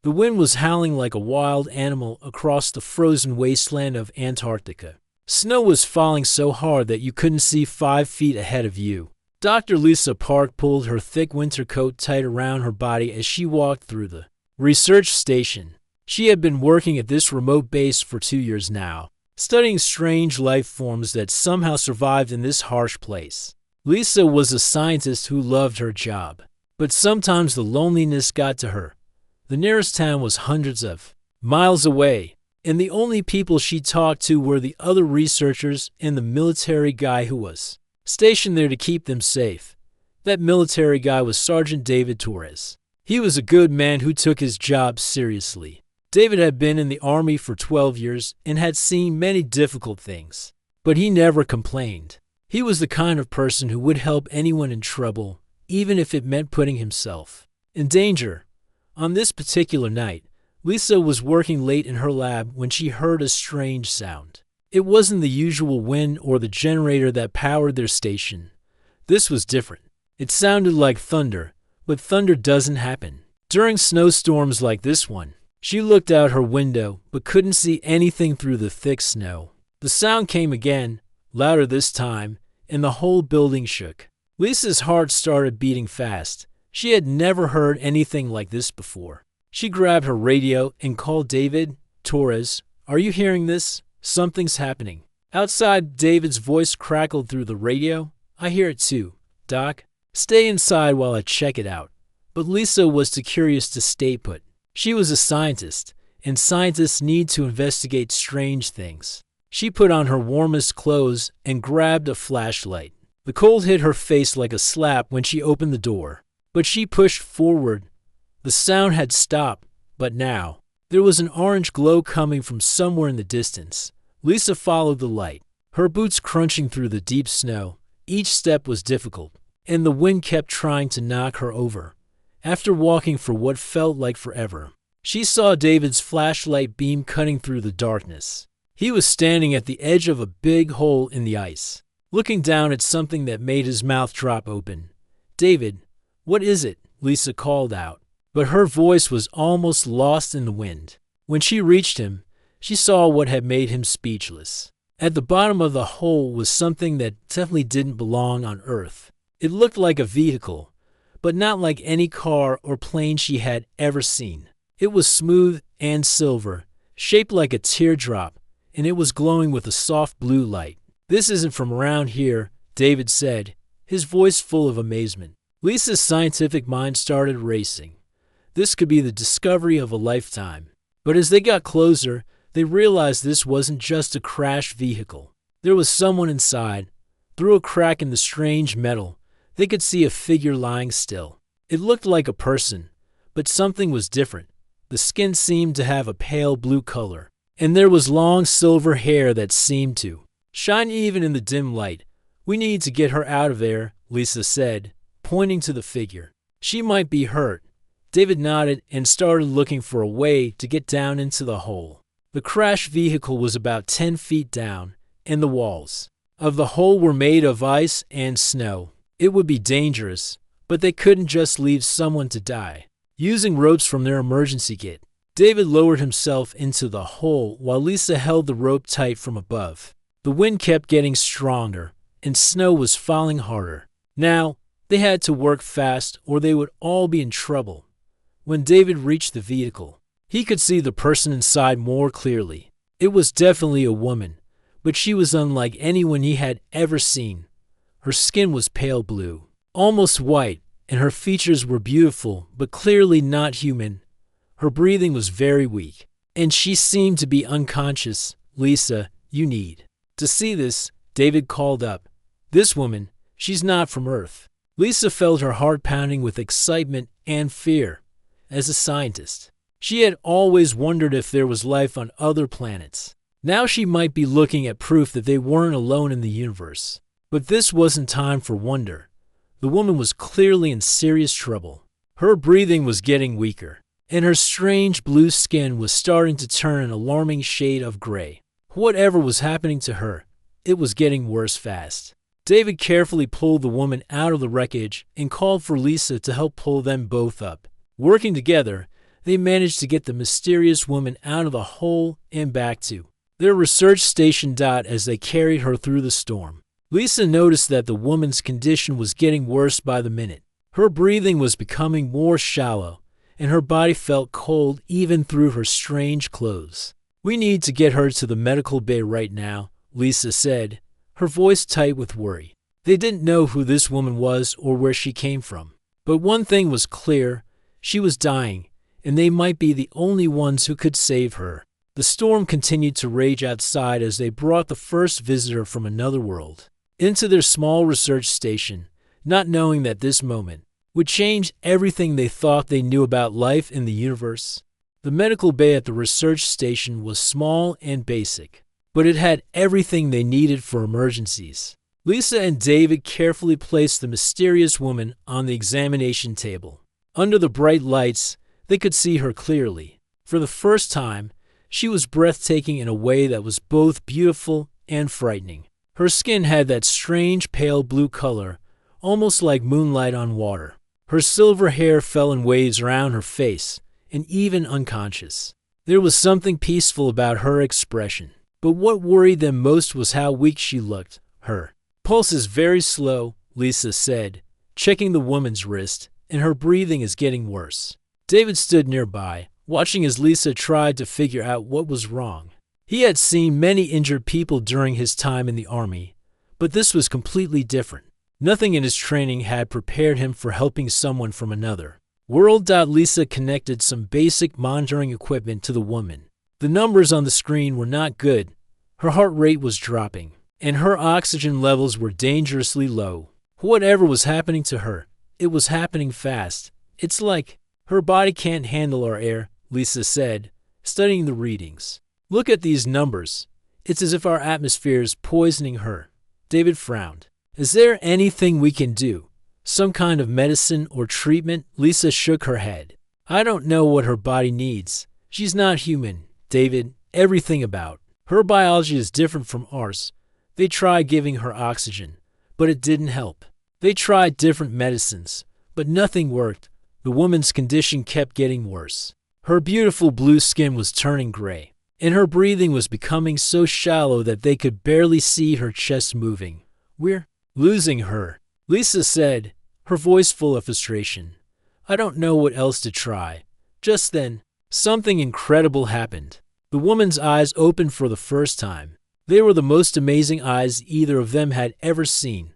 The wind was howling like a wild animal across the frozen wasteland of Antarctica. Snow was falling so hard that you couldn't see 5 feet ahead of you. Dr. Lisa Park pulled her thick winter coat tight around her body as she walked through the research station. She had been working at this remote base for 2 years now, studying strange life forms that somehow survived in this harsh place. Lisa was a scientist who loved her job, but sometimes the loneliness got to her. The nearest town was hundreds of miles away, and the only people she talked to were the other researchers and the military guy who was stationed there to keep them safe. That military guy was Sergeant David Torres. He was a good man who took his job seriously. David had been in the Army for 12 years and had seen many difficult things, but he never complained. He was the kind of person who would help anyone in trouble, even if it meant putting himself in danger. On this particular night, Lisa was working late in her lab when she heard a strange sound. It wasn't the usual wind or the generator that powered their station. This was different. It sounded like thunder, but thunder doesn't happen during snowstorms like this one. She looked out her window, but couldn't see anything through the thick snow. The sound came again, louder this time, and the whole building shook. Lisa's heart started beating fast. She had never heard anything like this before. She grabbed her radio and called David. Torres, are you hearing this? Something's happening. Outside, David's voice crackled through the radio. I hear it too, Doc. Stay inside while I check it out. But Lisa was too curious to stay put. She was a scientist, and scientists need to investigate strange things. She put on her warmest clothes and grabbed a flashlight. The cold hit her face like a slap when she opened the door. But she pushed forward. The sound had stopped, but now there was an orange glow coming from somewhere in the distance. Lisa followed the light, her boots crunching through the deep snow. Each step was difficult, and the wind kept trying to knock her over. After walking for what felt like forever, she saw David's flashlight beam cutting through the darkness. He was standing at the edge of a big hole in the ice, looking down at something that made his mouth drop open. David, what is it? Lisa called out, but her voice was almost lost in the wind. When she reached him, she saw what had made him speechless. At the bottom of the hole was something that definitely didn't belong on Earth. It looked like a vehicle, but not like any car or plane she had ever seen. It was smooth and silver, shaped like a teardrop, and it was glowing with a soft blue light. This isn't from around here, David said, his voice full of amazement. Lisa's scientific mind started racing. This could be the discovery of a lifetime. But as they got closer, they realized this wasn't just a crashed vehicle. There was someone inside. Through a crack in the strange metal, they could see a figure lying still. It looked like a person, but something was different. The skin seemed to have a pale blue color, and there was long silver hair that seemed to shine even in the dim light. We need to get her out of there, Lisa said, pointing to the figure. She might be hurt. David nodded and started looking for a way to get down into the hole. The crashed vehicle was about 10 feet down, and the walls of the hole were made of ice and snow. It would be dangerous, but they couldn't just leave someone to die. Using ropes from their emergency kit, David lowered himself into the hole while Lisa held the rope tight from above. The wind kept getting stronger, and snow was falling harder. Now, they had to work fast or they would all be in trouble. When David reached the vehicle, he could see the person inside more clearly. It was definitely a woman, but she was unlike anyone he had ever seen. Her skin was pale blue, almost white, and her features were beautiful, but clearly not human. Her breathing was very weak, and she seemed to be unconscious. Lisa, you need to see this, David called up. This woman, she's not from Earth. Lisa felt her heart pounding with excitement and fear. As a scientist, she had always wondered if there was life on other planets. Now she might be looking at proof that they weren't alone in the universe. But this wasn't time for wonder. The woman was clearly in serious trouble. Her breathing was getting weaker, and her strange blue skin was starting to turn an alarming shade of gray. Whatever was happening to her, it was getting worse fast. David carefully pulled the woman out of the wreckage and called for Lisa to help pull them both up. Working together, they managed to get the mysterious woman out of the hole and back to their research station. As they carried her through the storm, Lisa noticed that the woman's condition was getting worse by the minute. Her breathing was becoming more shallow, and her body felt cold even through her strange clothes. "We need to get her to the medical bay right now," Lisa said, her voice tight with worry. They didn't know who this woman was or where she came from. But one thing was clear: she was dying, and they might be the only ones who could save her. The storm continued to rage outside as they brought the first visitor from another world into their small research station, not knowing that this moment would change everything they thought they knew about life in the universe. The medical bay at the research station was small and basic, but it had everything they needed for emergencies. Lisa and David carefully placed the mysterious woman on the examination table. Under the bright lights, they could see her clearly. For the first time, she was breathtaking in a way that was both beautiful and frightening. Her skin had that strange pale blue color, almost like moonlight on water. Her silver hair fell in waves around her face, and even unconscious, there was something peaceful about her expression. But what worried them most was how weak she looked. Her pulse is very slow, Lisa said, checking the woman's wrist, and her breathing is getting worse. David stood nearby, watching as Lisa tried to figure out what was wrong. He had seen many injured people during his time in the army, but this was completely different. Nothing in his training had prepared him for helping someone from another world. Lisa connected some basic monitoring equipment to the woman. The numbers on the screen were not good. Her heart rate was dropping, and her oxygen levels were dangerously low. Whatever was happening to her, it was happening fast. "It's like her body can't handle our air," Lisa said, studying the readings. "Look at these numbers. It's as if our atmosphere is poisoning her." David frowned. "Is there anything we can do? Some kind of medicine or treatment?" Lisa shook her head. "I don't know what her body needs. She's not human, David. Everything about her biology is different from ours. They tried giving her oxygen, but it didn't help. They tried different medicines, but nothing worked. The woman's condition kept getting worse. Her beautiful blue skin was turning gray, and her breathing was becoming so shallow that they could barely see her chest moving. We're losing her," Lisa said, her voice full of frustration. "I don't know what else to try." Just then, something incredible happened. The woman's eyes opened for the first time. They were the most amazing eyes either of them had ever seen.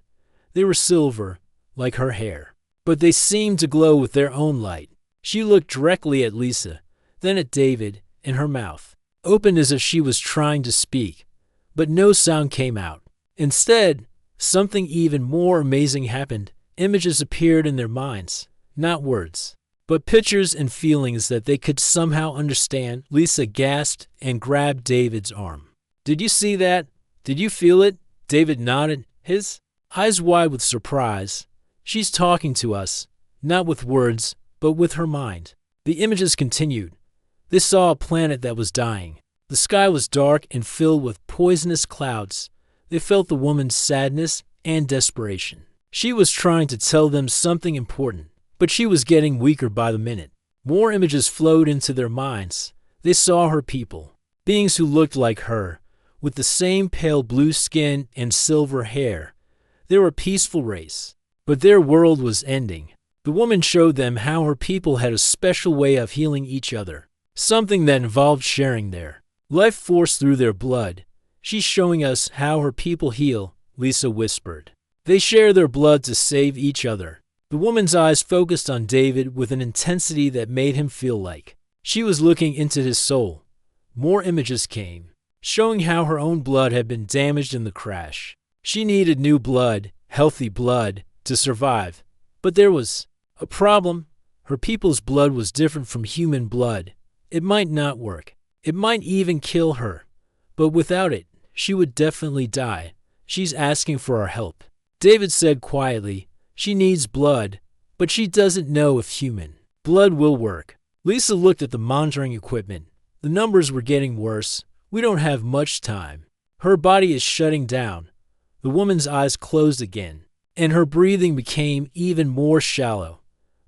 They were silver, like her hair, but they seemed to glow with their own light. She looked directly at Lisa, then at David, and her mouth opened as if she was trying to speak, but no sound came out. Instead, something even more amazing happened. Images appeared in their minds, not words, but pictures and feelings that they could somehow understand. Lisa gasped and grabbed David's arm. "Did you see that? Did you feel it?" David nodded, his eyes wide with surprise. "She's talking to us, not with words, but with her mind." The images continued. They saw a planet that was dying. The sky was dark and filled with poisonous clouds. They felt the woman's sadness and desperation. She was trying to tell them something important, but she was getting weaker by the minute. More images flowed into their minds. They saw her people, beings who looked like her, with the same pale blue skin and silver hair. They were a peaceful race, but their world was ending. The woman showed them how her people had a special way of healing each other, something that involved sharing their life force through their blood. "She's showing us how her people heal," Lisa whispered. "They share their blood to save each other." The woman's eyes focused on David with an intensity that made him feel like she was looking into his soul. More images came, showing how her own blood had been damaged in the crash. She needed new blood, healthy blood, to survive. But there was a problem. Her people's blood was different from human blood. It might not work. It might even kill her. But without it, she would definitely die. "She's asking for our help," David said quietly. "She needs blood, but she doesn't know if human blood will work." Lisa looked at the monitoring equipment. The numbers were getting worse. "We don't have much time. Her body is shutting down." The woman's eyes closed again, and her breathing became even more shallow.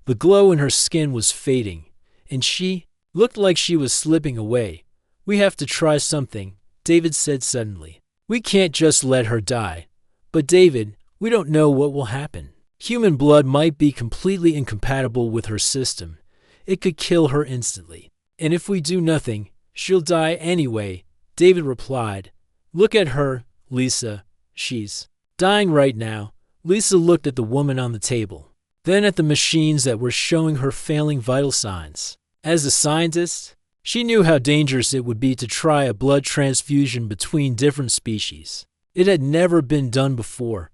The glow in her skin was fading, and she Looked like she was slipping away. We have to try something, David said suddenly. We can't just let her die. But David, we don't know what will happen. Human blood might be completely incompatible with her system. It could kill her instantly. And if we do nothing, she'll die anyway, David replied. Look at her, Lisa. She's dying right now. Lisa looked at the woman on the table, then at the machines that were showing her failing vital signs. As a scientist, she knew how dangerous it would be to try a blood transfusion between different species. It had never been done before.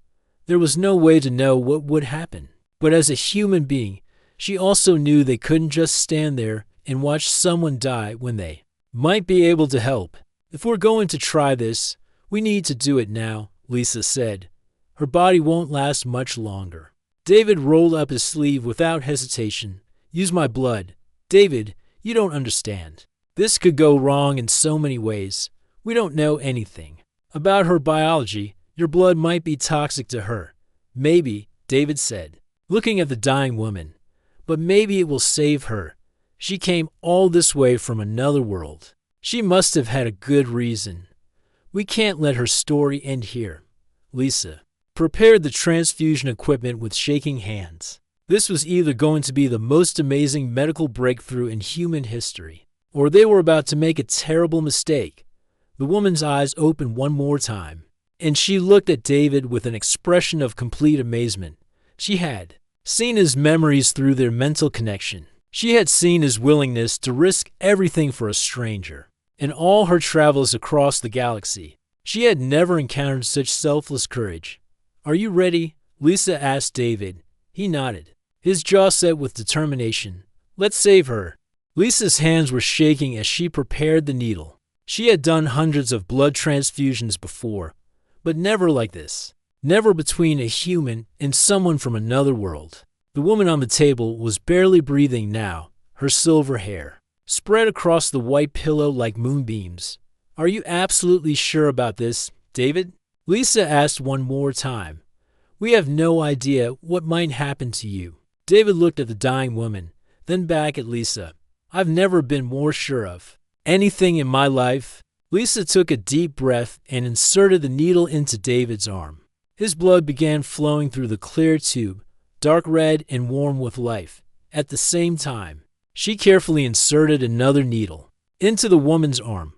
There was no way to know what would happen. But as a human being, she also knew they couldn't just stand there and watch someone die when they might be able to help. If we're going to try this, we need to do it now, Lisa said. Her body won't last much longer. David rolled up his sleeve without hesitation. Use my blood. David, you don't understand. This could go wrong in so many ways. We don't know anything about her biology. Your blood might be toxic to her. Maybe, David said, looking at the dying woman. But maybe it will save her. She came all this way from another world. She must have had a good reason. We can't let her story end here. Lisa prepared the transfusion equipment with shaking hands. This was either going to be the most amazing medical breakthrough in human history, or they were about to make a terrible mistake. The woman's eyes opened one more time, and she looked at David with an expression of complete amazement. She had seen his memories through their mental connection. She had seen his willingness to risk everything for a stranger. In all her travels across the galaxy, she had never encountered such selfless courage. Are you ready? Lisa asked David. He nodded, his jaw set with determination. Let's save her. Lisa's hands were shaking as she prepared the needle. She had done hundreds of blood transfusions before, but never like this. Never between a human and someone from another world. The woman on the table was barely breathing now, her silver hair spread across the white pillow like moonbeams. Are you absolutely sure about this, David? Lisa asked one more time. We have no idea what might happen to you. David looked at the dying woman, then back at Lisa. I've never been more sure of anything in my life. Lisa took a deep breath and inserted the needle into David's arm. His blood began flowing through the clear tube, dark red and warm with life. At the same time, she carefully inserted another needle into the woman's arm.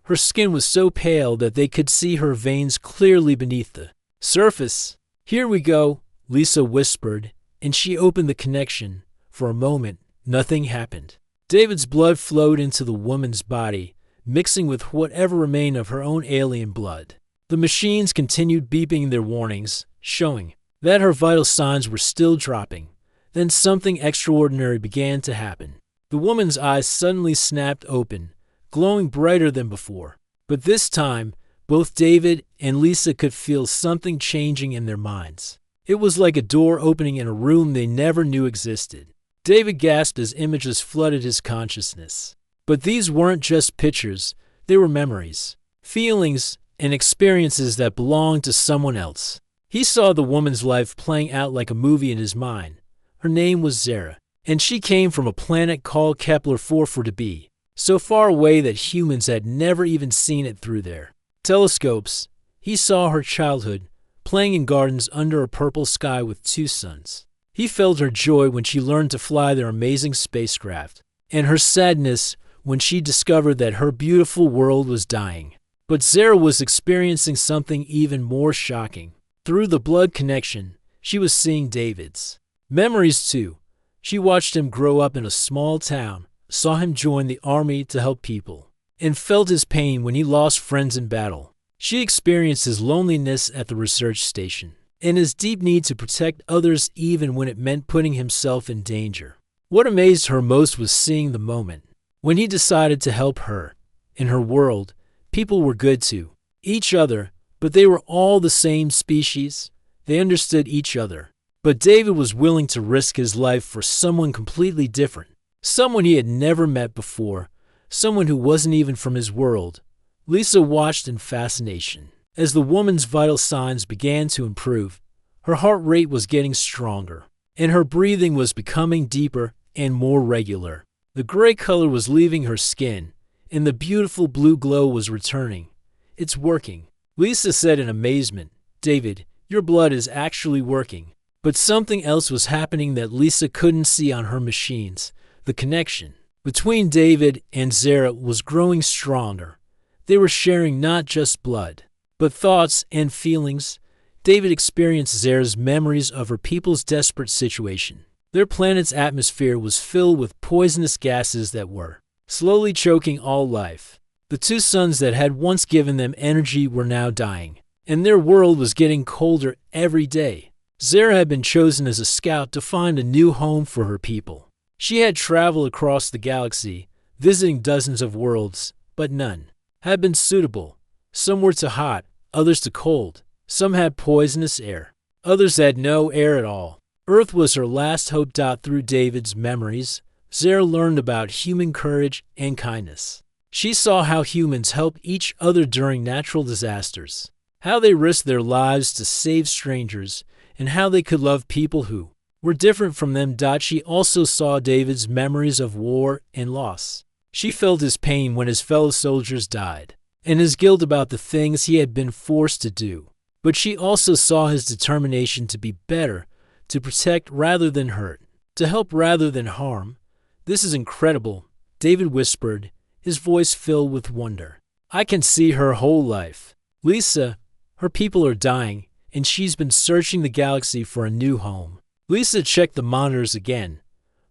Her skin was so pale that they could see her veins clearly beneath the surface. Here we go, Lisa whispered, and she opened the connection. For a moment, nothing happened. David's blood flowed into the woman's body, mixing with whatever remained of her own alien blood. The machines continued beeping their warnings, showing that her vital signs were still dropping. Then something extraordinary began to happen. The woman's eyes suddenly snapped open, glowing brighter than before. But this time, both David and Lisa could feel something changing in their minds. It was like a door opening in a room they never knew existed. David gasped as images flooded his consciousness. But these weren't just pictures, they were memories, feelings, and experiences that belonged to someone else. He saw the woman's life playing out like a movie in his mind. Her name was Zara, and she came from a planet called Kepler 440b, so far away that humans had never even seen it through their telescopes. He saw her childhood, playing in gardens under a purple sky with two suns. He felt her joy when she learned to fly their amazing spacecraft, and her sadness when she discovered that her beautiful world was dying. But Zara was experiencing something even more shocking. Through the blood connection, she was seeing David's memories too. She watched him grow up in a small town, saw him join the army to help people, and felt his pain when he lost friends in battle. She experienced his loneliness at the research station, and his deep need to protect others even when it meant putting himself in danger. What amazed her most was seeing the moment when he decided to help her. In her world, people were good to each other, but they were all the same species. They understood each other. But David was willing to risk his life for someone completely different, someone he had never met before, someone who wasn't even from his world. Lisa watched in fascination. As the woman's vital signs began to improve, her heart rate was getting stronger, and her breathing was becoming deeper and more regular. The gray color was leaving her skin, and the beautiful blue glow was returning. "It's working," Lisa said in amazement. "David, your blood is actually working." But something else was happening that Lisa couldn't see on her machines. The connection between David and Zara was growing stronger. They were sharing not just blood, but thoughts and feelings. David experienced Zara's memories of her people's desperate situation. Their planet's atmosphere was filled with poisonous gases that were slowly choking all life. The two suns that had once given them energy were now dying, and their world was getting colder every day. Zara had been chosen as a scout to find a new home for her people. She had traveled across the galaxy, visiting dozens of worlds, but none had been suitable. Some were too hot, others too cold. Some had poisonous air, others had no air at all. Earth was her last hope. Through David's memories, Zara learned about human courage and kindness. She saw how humans help each other during natural disasters, how they risked their lives to save strangers, and how they could love people who were different from them. She also saw David's memories of war and loss. She felt his pain when his fellow soldiers died, and his guilt about the things he had been forced to do. But she also saw his determination to be better, to protect rather than hurt, to help rather than harm. "This is incredible," David whispered, his voice filled with wonder. "I can see her whole life. Lisa, her people are dying, and she's been searching the galaxy for a new home." Lisa checked the monitors again.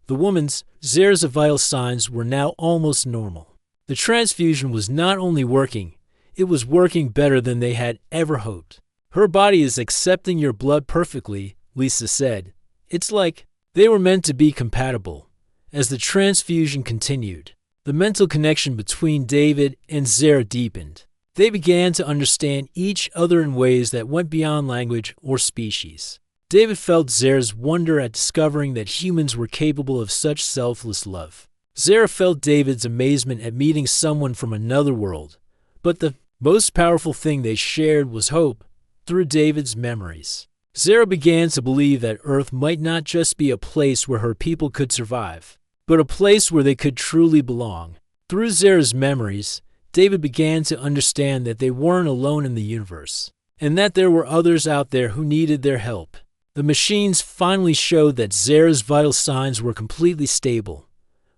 The woman's, Zara's vital signs were now almost normal. The transfusion was not only working, it was working better than they had ever hoped. "Her body is accepting your blood perfectly," Lisa said. "It's like they were meant to be compatible." As the transfusion continued, the mental connection between David and Zara deepened. They began to understand each other in ways that went beyond language or species. David felt Zara's wonder at discovering that humans were capable of such selfless love. Zara felt David's amazement at meeting someone from another world. But the most powerful thing they shared was hope. Through David's memories, Zara began to believe that Earth might not just be a place where her people could survive, but a place where they could truly belong. Through Zara's memories, David began to understand that they weren't alone in the universe, and that there were others out there who needed their help. The machines finally showed that Zara's vital signs were completely stable.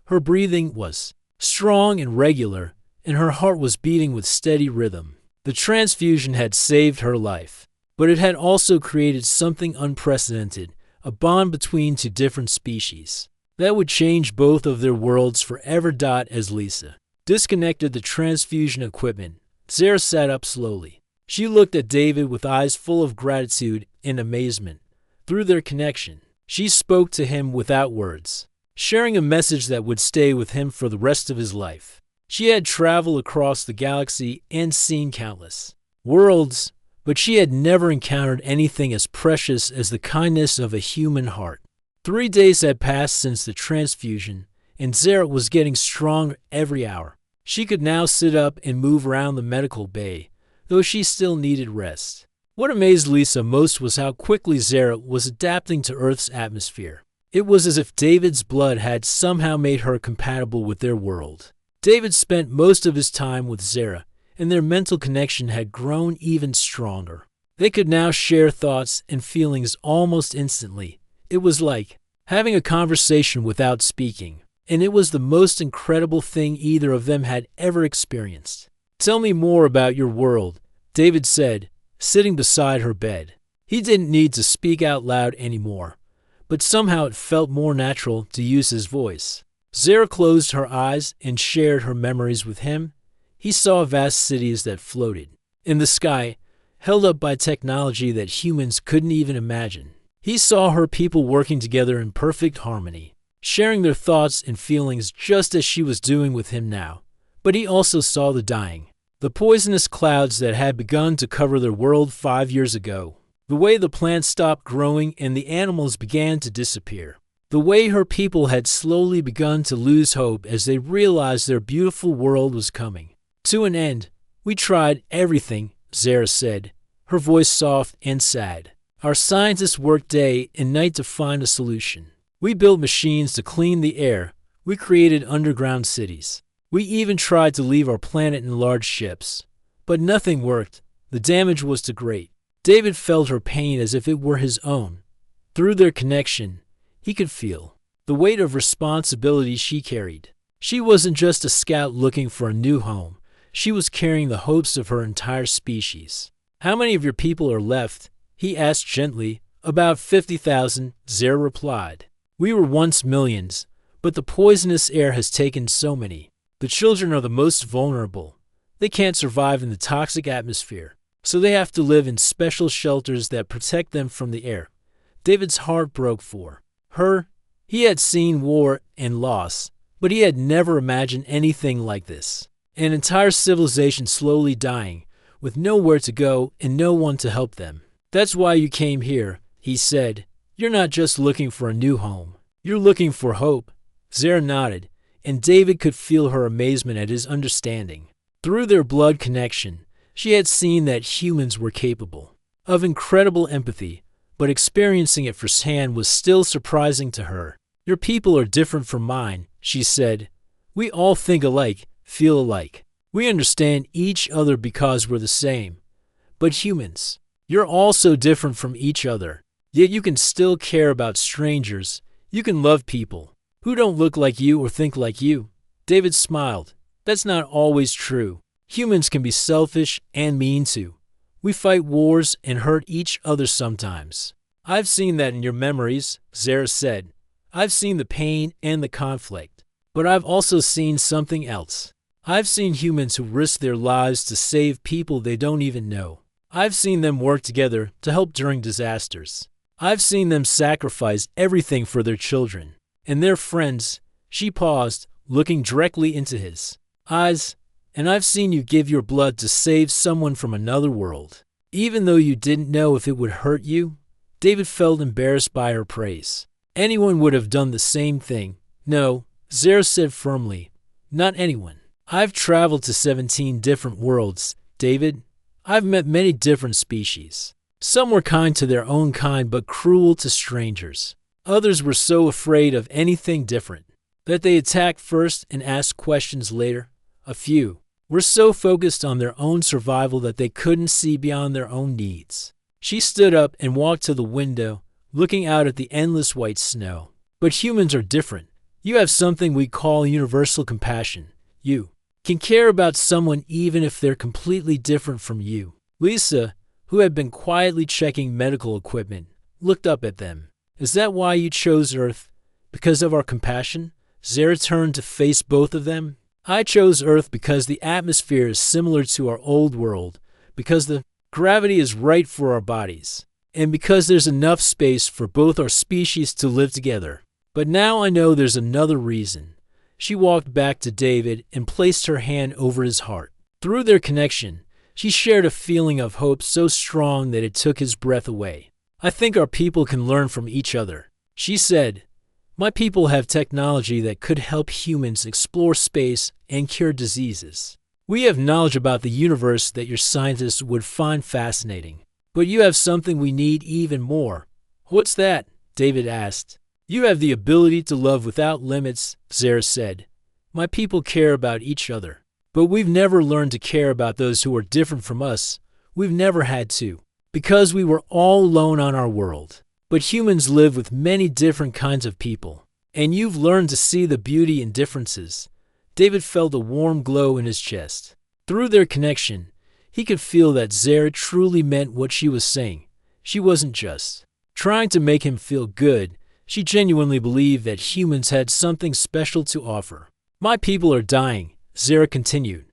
Her breathing was strong and regular, and her heart was beating with steady rhythm. The transfusion had saved her life, but it had also created something unprecedented, a bond between two different species that would change both of their worlds forever. As Lisa disconnected the transfusion equipment, Zara sat up slowly. She looked at David with eyes full of gratitude and amazement. Through their connection, she spoke to him without words, sharing a message that would stay with him for the rest of his life. She had traveled across the galaxy and seen countless worlds, but she had never encountered anything as precious as the kindness of a human heart. 3 days had passed since the transfusion, and Zara was getting stronger every hour. She could now sit up and move around the medical bay, though she still needed rest. What amazed Lisa most was how quickly Zara was adapting to Earth's atmosphere. It was as if David's blood had somehow made her compatible with their world. David spent most of his time with Zara, and their mental connection had grown even stronger. They could now share thoughts and feelings almost instantly. It was like having a conversation without speaking, and it was the most incredible thing either of them had ever experienced. "Tell me more about your world," David said, sitting beside her bed. He didn't need to speak out loud anymore, but somehow it felt more natural to use his voice. Zara closed her eyes and shared her memories with him. He saw vast cities that floated in the sky, held up by technology that humans couldn't even imagine. He saw her people working together in perfect harmony, sharing their thoughts and feelings just as she was doing with him now. But he also saw the dying, the poisonous clouds that had begun to cover their world 5 years ago, the way the plants stopped growing and the animals began to disappear. The way her people had slowly begun to lose hope as they realized their beautiful world was coming to an end. "We tried everything," Zara said, her voice soft and sad. "Our scientists worked day and night to find a solution. We built machines to clean the air. We created underground cities. We even tried to leave our planet in large ships. But nothing worked. The damage was too great. David felt her pain as if it were his own. Through their connection, he could feel the weight of responsibility she carried. She wasn't just a scout looking for a new home. She was carrying the hopes of her entire species. "How many of your people are left?" he asked gently. "About 50,000, Zara replied. "We were once millions, but the poisonous air has taken so many. The children are the most vulnerable. They can't survive in the toxic atmosphere, so they have to live in special shelters that protect them from the air." David's heart broke for her. He had seen war and loss, but he had never imagined anything like this. An entire civilization slowly dying, with nowhere to go and no one to help them. "That's why you came here," he said. "You're not just looking for a new home. You're looking for hope." Zara nodded, and David could feel her amazement at his understanding. Through their blood connection, she had seen that humans were capable of incredible empathy, but experiencing it firsthand was still surprising to her. "Your people are different from mine," she said. "We all think alike, feel alike. We understand each other because we're the same. But humans, you're all so different from each other. Yet you can still care about strangers. You can love people who don't look like you or think like you." David smiled. "That's not always true. Humans can be selfish and mean too. We fight wars and hurt each other sometimes." "I've seen that in your memories," Zara said. "I've seen the pain and the conflict. But I've also seen something else. I've seen humans who risk their lives to save people they don't even know. I've seen them work together to help during disasters. I've seen them sacrifice everything for their children and their friends." She paused, looking directly into his eyes. "And I've seen you give your blood to save someone from another world, even though you didn't know if it would hurt you." David felt embarrassed by her praise. "Anyone would have done the same thing." "No," Zara said firmly. "Not anyone. I've traveled to 17 different worlds, David. I've met many different species. Some were kind to their own kind but cruel to strangers. Others were so afraid of anything different that they attacked first and asked questions later. A few were so focused on their own survival that they couldn't see beyond their own needs." She stood up and walked to the window, looking out at the endless white snow. "But humans are different. You have something we call universal compassion. You can care about someone even if they're completely different from you." Lisa, who had been quietly checking medical equipment, looked up at them. "Is that why you chose Earth? Because of our compassion?" Zara turned to face both of them. "I chose Earth because the atmosphere is similar to our old world, because the gravity is right for our bodies, and because there's enough space for both our species to live together. But now I know there's another reason." She walked back to David and placed her hand over his heart. Through their connection, she shared a feeling of hope so strong that it took his breath away. "I think our people can learn from each other," she said. "My people have technology that could help humans explore space and cure diseases. We have knowledge about the universe that your scientists would find fascinating. But you have something we need even more." "What's that?" David asked. "You have the ability to love without limits," Zara said. "My people care about each other. But we've never learned to care about those who are different from us. We've never had to, because we were all alone on our world. But humans live with many different kinds of people, and you've learned to see the beauty in differences." David felt a warm glow in his chest. Through their connection, he could feel that Zara truly meant what she was saying. She wasn't just trying to make him feel good. She genuinely believed that humans had something special to offer. "My people are dying," Zara continued.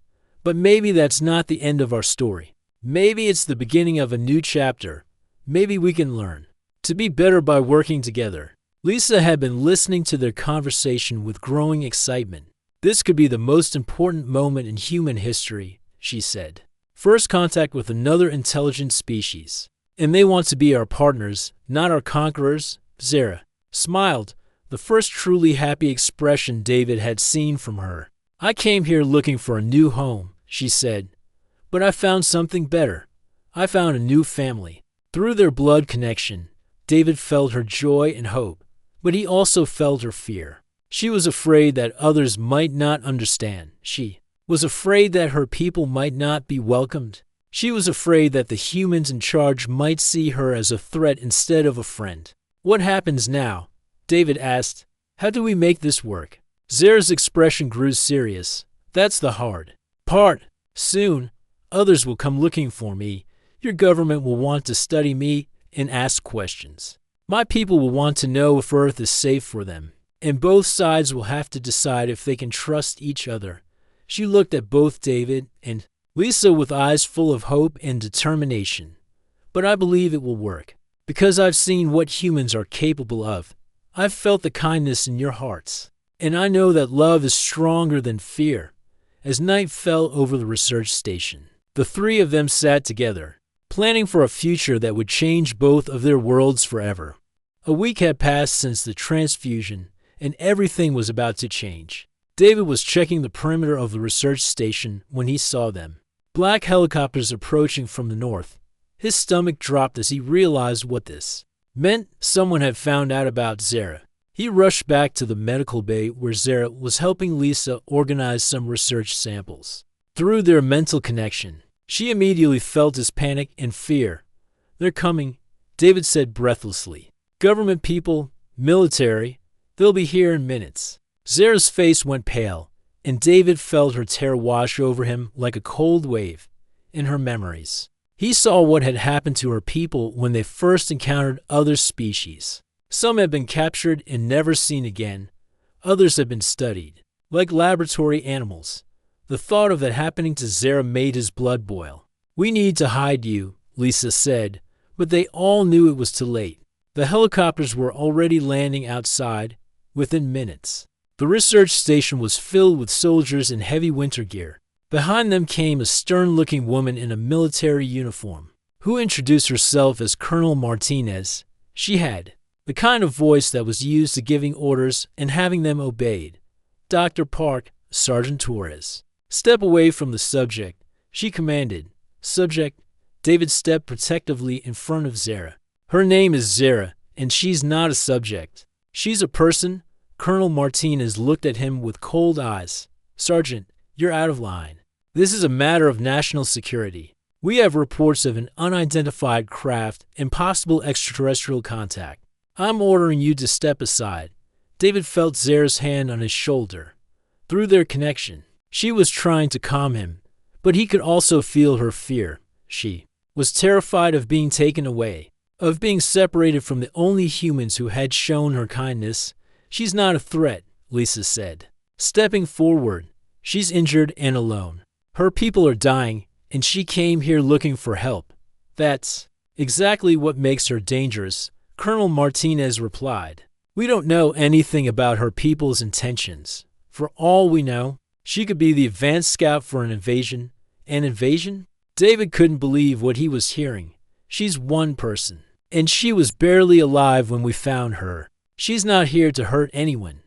"But maybe that's not the end of our story. Maybe it's the beginning of a new chapter. Maybe we can learn to be better by working together." Lisa had been listening to their conversation with growing excitement. "This could be the most important moment in human history," she said. "First contact with another intelligent species. And they want to be our partners, not our conquerors." Zara smiled, the first truly happy expression David had seen from her. "I came here looking for a new home," she said. "But I found something better. I found a new family." Through their blood connection, David felt her joy and hope, but he also felt her fear. She was afraid that others might not understand. She was afraid that her people might not be welcomed. She was afraid that the humans in charge might see her as a threat instead of a friend. What happens now? David asked. How do we make this work? Zara's expression grew serious. That's the hard part. Soon, others will come looking for me. Your government will want to study me and ask questions. My people will want to know if Earth is safe for them. And both sides will have to decide if they can trust each other. She looked at both David and Lisa with eyes full of hope and determination. But I believe it will work, because I've seen what humans are capable of. I've felt the kindness in your hearts, and I know that love is stronger than fear. As night fell over the research station, the three of them sat together, planning for a future that would change both of their worlds forever. A week had passed since the transfusion, and everything was about to change. David was checking the perimeter of the research station when he saw them. Black helicopters approaching from the north. His stomach dropped as he realized what this meant. Someone had found out about Zara. He rushed back to the medical bay where Zara was helping Lisa organize some research samples. Through their mental connection, she immediately felt his panic and fear. They're coming, David said breathlessly. Government people, military, they'll be here in minutes. Zara's face went pale, and David felt her terror wash over him like a cold wave. In her memories, he saw what had happened to her people when they first encountered other species. Some had been captured and never seen again. Others had been studied, like laboratory animals. The thought of that happening to Zara made his blood boil. We need to hide you, Lisa said, but they all knew it was too late. The helicopters were already landing outside within minutes. The research station was filled with soldiers in heavy winter gear. Behind them came a stern-looking woman in a military uniform, who introduced herself as Colonel Martinez. She had the kind of voice that was used to giving orders and having them obeyed. Dr. Park, Sergeant Torres. Step away from the subject, she commanded. Subject. David stepped protectively in front of Zara. Her name is Zara, and she's not a subject. She's a person. Colonel Martinez looked at him with cold eyes. Sergeant, you're out of line. This is a matter of national security. We have reports of an unidentified craft and possible extraterrestrial contact. I'm ordering you to step aside. David felt Zara's hand on his shoulder. Through their connection, she was trying to calm him, but he could also feel her fear. She was terrified of being taken away, of being separated from the only humans who had shown her kindness. She's not a threat, Lisa said. Stepping forward, she's injured and alone. Her people are dying, and she came here looking for help. That's exactly what makes her dangerous, Colonel Martinez replied. We don't know anything about her people's intentions. For all we know, she could be the advanced scout for an invasion. An invasion? David couldn't believe what he was hearing. She's one person, and she was barely alive when we found her. She's not here to hurt anyone.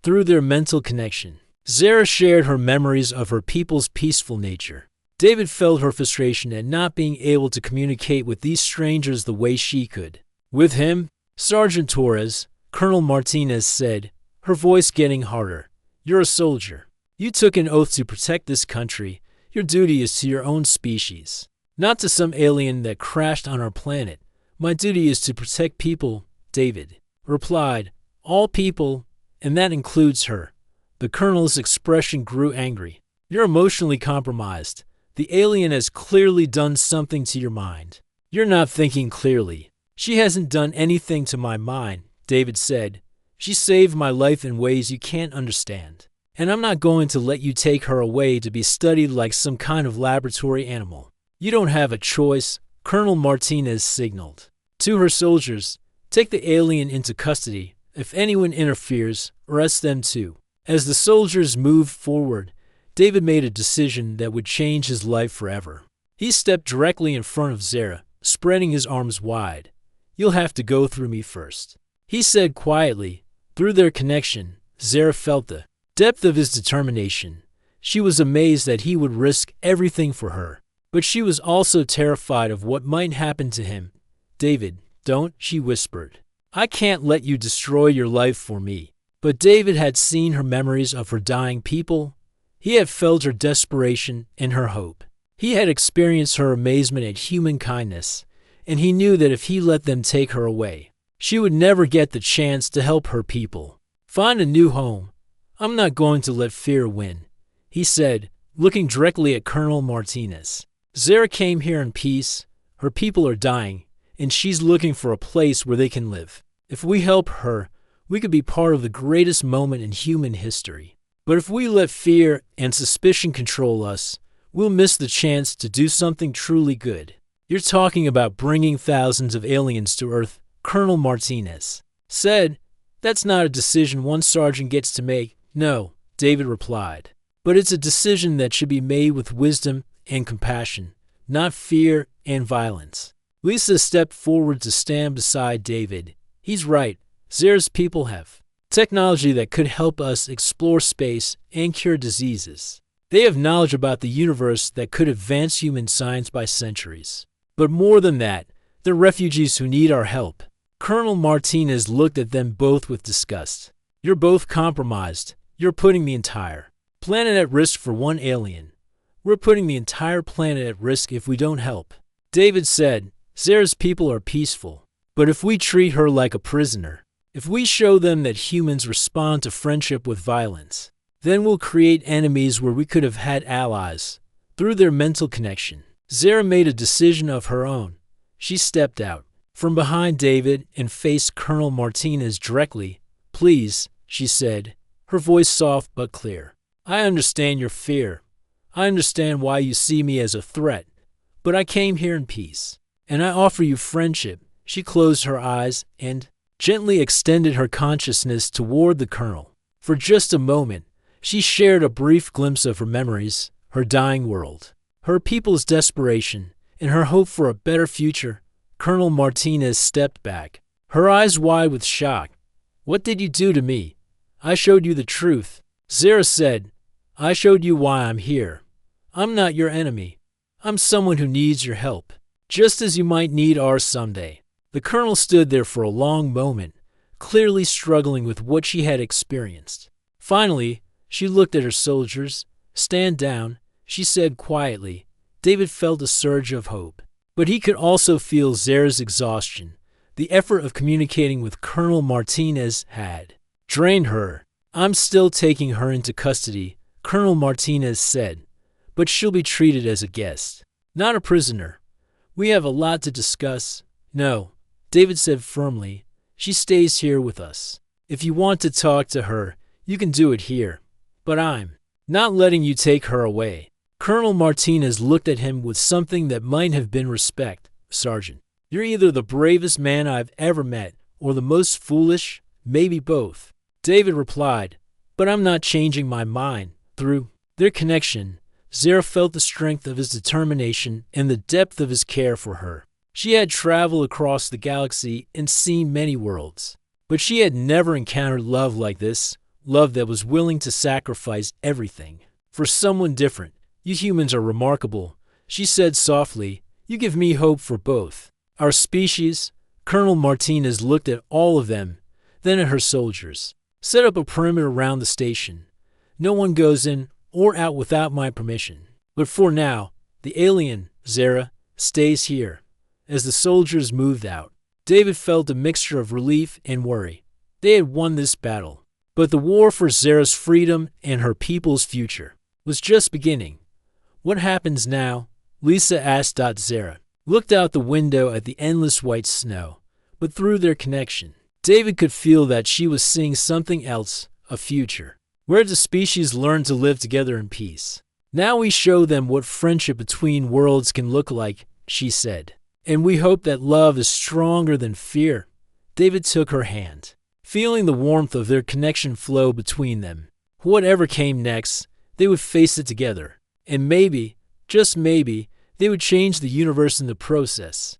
Through their mental connection, Zara shared her memories of her people's peaceful nature. David felt her frustration at not being able to communicate with these strangers the way she could. With him, Sergeant Torres, Colonel Martinez said, her voice getting harder. You're a soldier. You took an oath to protect this country. Your duty is to your own species, not to some alien that crashed on our planet. My duty is to protect people, David replied. All people, and that includes her. The colonel's expression grew angry. You're emotionally compromised. The alien has clearly done something to your mind. You're not thinking clearly. She hasn't done anything to my mind, David said. She saved my life in ways you can't understand. And I'm not going to let you take her away to be studied like some kind of laboratory animal. You don't have a choice, Colonel Martinez signaled. To her soldiers, take the alien into custody. If anyone interferes, arrest them too. As the soldiers moved forward, David made a decision that would change his life forever. He stepped directly in front of Zara, spreading his arms wide. You'll have to go through me first, he said quietly. Through their connection, Zara felt the depth of his determination. She was amazed that he would risk everything for her, but she was also terrified of what might happen to him. David, don't, she whispered. I can't let you destroy your life for me. But David had seen her memories of her dying people. He had felt her desperation and her hope. He had experienced her amazement at human kindness, and he knew that if he let them take her away, she would never get the chance to help her people find a new home. I'm not going to let fear win, he said, looking directly at Colonel Martinez. Zara came here in peace. Her people are dying, and she's looking for a place where they can live. If we help her, we could be part of the greatest moment in human history. But if we let fear and suspicion control us, we'll miss the chance to do something truly good. You're talking about bringing thousands of aliens to Earth, Colonel Martinez said. That's not a decision one sergeant gets to make. No, David replied. But it's a decision that should be made with wisdom and compassion, not fear and violence. Lisa stepped forward to stand beside David. He's right. Zara's people have technology that could help us explore space and cure diseases. They have knowledge about the universe that could advance human science by centuries. But more than that, they're refugees who need our help. Colonel Martinez looked at them both with disgust. You're both compromised. You're putting the entire planet at risk for one alien. We're putting the entire planet at risk if we don't help. David said, Zara's people are peaceful. But if we treat her like a prisoner, if we show them that humans respond to friendship with violence, then we'll create enemies where we could have had allies through their mental connection. Zara made a decision of her own. She stepped out from behind David and faced Colonel Martinez directly. Please, she said, her voice soft but clear. I understand your fear. I understand why you see me as a threat. But I came here in peace, and I offer you friendship. She closed her eyes and gently extended her consciousness toward the colonel. For just a moment, she shared a brief glimpse of her memories, her dying world, her people's desperation, and her hope for a better future. Colonel Martinez stepped back, her eyes wide with shock. What did you do to me? I showed you the truth. Zara said, I showed you why I'm here. I'm not your enemy. I'm someone who needs your help, just as you might need ours someday. The colonel stood there for a long moment, clearly struggling with what she had experienced. Finally, she looked at her soldiers. Stand down, she said quietly. David felt a surge of hope, but he could also feel Zara's exhaustion. The effort of communicating with Colonel Martinez had drained her. I'm still taking her into custody, Colonel Martinez said, but she'll be treated as a guest, not a prisoner. We have a lot to discuss. No, David said firmly, she stays here with us. If you want to talk to her, you can do it here. But I'm not letting you take her away. Colonel Martinez looked at him with something that might have been respect. Sergeant, you're either the bravest man I've ever met or the most foolish, maybe both. David replied, but I'm not changing my mind. Through their connection, Zara felt the strength of his determination and the depth of his care for her. She had traveled across the galaxy and seen many worlds, but she had never encountered love like this, love that was willing to sacrifice everything for someone different. You humans are remarkable, she said softly. You give me hope for both our species. Colonel Martinez looked at all of them, then at her soldiers. Set up a perimeter around the station. No one goes in or out without my permission. But for now, the alien, Zara, stays here. As the soldiers moved out, David felt a mixture of relief and worry. They had won this battle, but the war for Zara's freedom and her people's future was just beginning. What happens now? Lisa asked. Zara looked out the window at the endless white snow, but through their connection, David could feel that she was seeing something else, a future, where the species learn to live together in peace. Now we show them what friendship between worlds can look like, she said. And we hope that love is stronger than fear. David took her hand, feeling the warmth of their connection flow between them. Whatever came next, they would face it together. And maybe, just maybe, they would change the universe in the process.